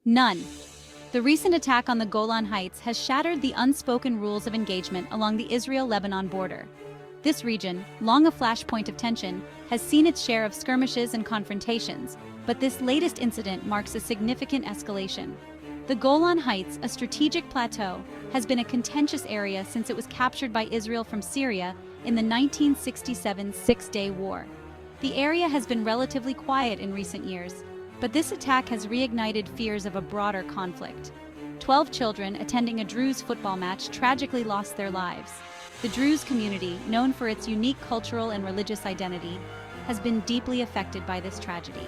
None. The recent attack on the Golan Heights has shattered the unspoken rules of engagement along the Israel-Lebanon border. This region, long a flashpoint of tension, has seen its share of skirmishes and confrontations, but this latest incident marks a significant escalation. The Golan Heights, a strategic plateau, has been a contentious area since it was captured by Israel from Syria in the 1967 Six-Day War. The area has been relatively quiet in recent years, but this attack has reignited fears of a broader conflict. 12 children attending a Druze football match tragically lost their lives. The Druze community, known for its unique cultural and religious identity, has been deeply affected by this tragedy.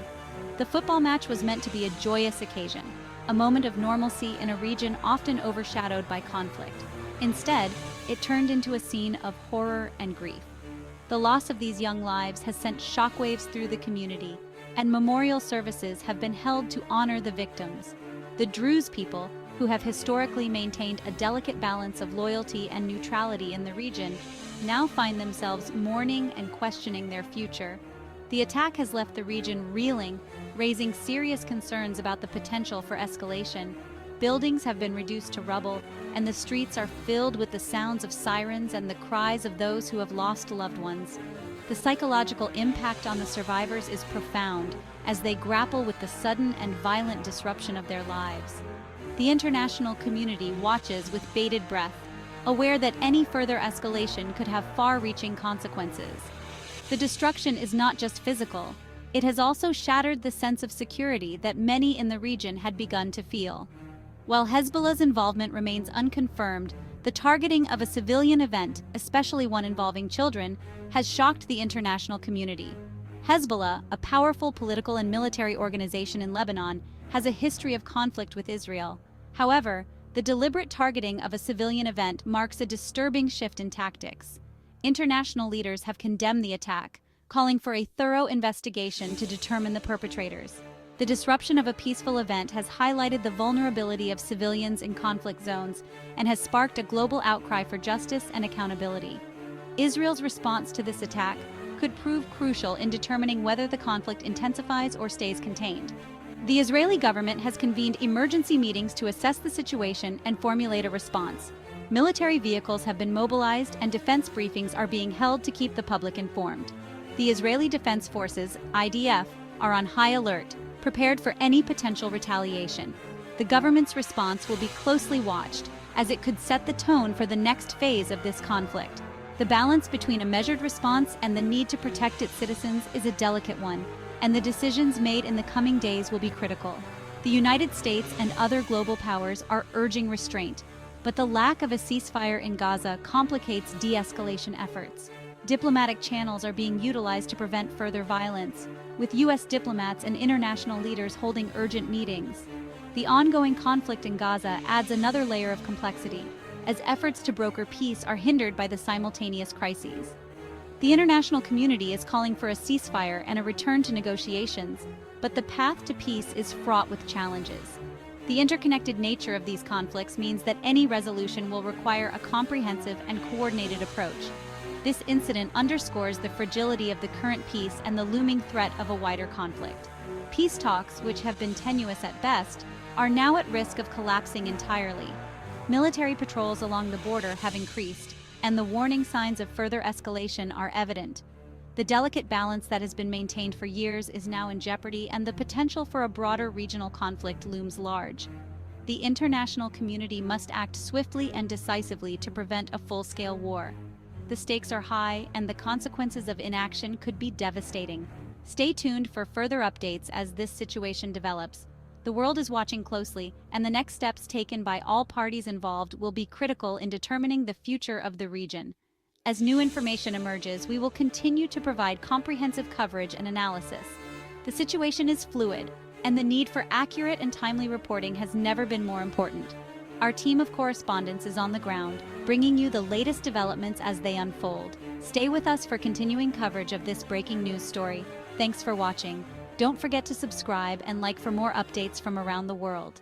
The football match was meant to be a joyous occasion, a moment of normalcy in a region often overshadowed by conflict. Instead, it turned into a scene of horror and grief. The loss of these young lives has sent shockwaves through the community, and memorial services have been held to honor the victims. The Druze people, who have historically maintained a delicate balance of loyalty and neutrality in the region, now find themselves mourning and questioning their future. The attack has left the region reeling, raising serious concerns about the potential for escalation. Buildings have been reduced to rubble, and the streets are filled with the sounds of sirens and the cries of those who have lost loved ones. The psychological impact on the survivors is profound as they grapple with the sudden and violent disruption of their lives. The international community watches with bated breath, aware that any further escalation could have far-reaching consequences. The destruction is not just physical, it has also shattered the sense of security that many in the region had begun to feel. While Hezbollah's involvement remains unconfirmed, the targeting of a civilian event, especially one involving children, has shocked the international community. Hezbollah, a powerful political and military organization in Lebanon, has a history of conflict with Israel. However, the deliberate targeting of a civilian event marks a disturbing shift in tactics. International leaders have condemned the attack, calling for a thorough investigation to determine the perpetrators. The disruption of a peaceful event has highlighted the vulnerability of civilians in conflict zones and has sparked a global outcry for justice and accountability. Israel's response to this attack could prove crucial in determining whether the conflict intensifies or stays contained. The Israeli government has convened emergency meetings to assess the situation and formulate a response. Military vehicles have been mobilized and defense briefings are being held to keep the public informed. The Israeli Defense Forces, IDF, are on high alert, prepared for any potential retaliation. The government's response will be closely watched, as it could set the tone for the next phase of this conflict. The balance between a measured response and the need to protect its citizens is a delicate one, and the decisions made in the coming days will be critical. The United States and other global powers are urging restraint, but the lack of a ceasefire in Gaza complicates de-escalation efforts. Diplomatic channels are being utilized to prevent further violence, with U.S. diplomats and international leaders holding urgent meetings. The ongoing conflict in Gaza adds another layer of complexity, as efforts to broker peace are hindered by the simultaneous crises. The international community is calling for a ceasefire and a return to negotiations, but the path to peace is fraught with challenges. The interconnected nature of these conflicts means that any resolution will require a comprehensive and coordinated approach. This incident underscores the fragility of the current peace and the looming threat of a wider conflict. Peace talks, which have been tenuous at best, are now at risk of collapsing entirely. Military patrols along the border have increased, and the warning signs of further escalation are evident. The delicate balance that has been maintained for years is now in jeopardy, and the potential for a broader regional conflict looms large. The international community must act swiftly and decisively to prevent a full-scale war. The stakes are high, and the consequences of inaction could be devastating. Stay tuned for further updates as this situation develops. The world is watching closely, and the next steps taken by all parties involved will be critical in determining the future of the region. As new information emerges, we will continue to provide comprehensive coverage and analysis. The situation is fluid, and the need for accurate and timely reporting has never been more important. Our team of correspondents is on the ground, bringing you the latest developments as they unfold. Stay with us for continuing coverage of this breaking news story. Thanks for watching. Don't forget to subscribe and like for more updates from around the world.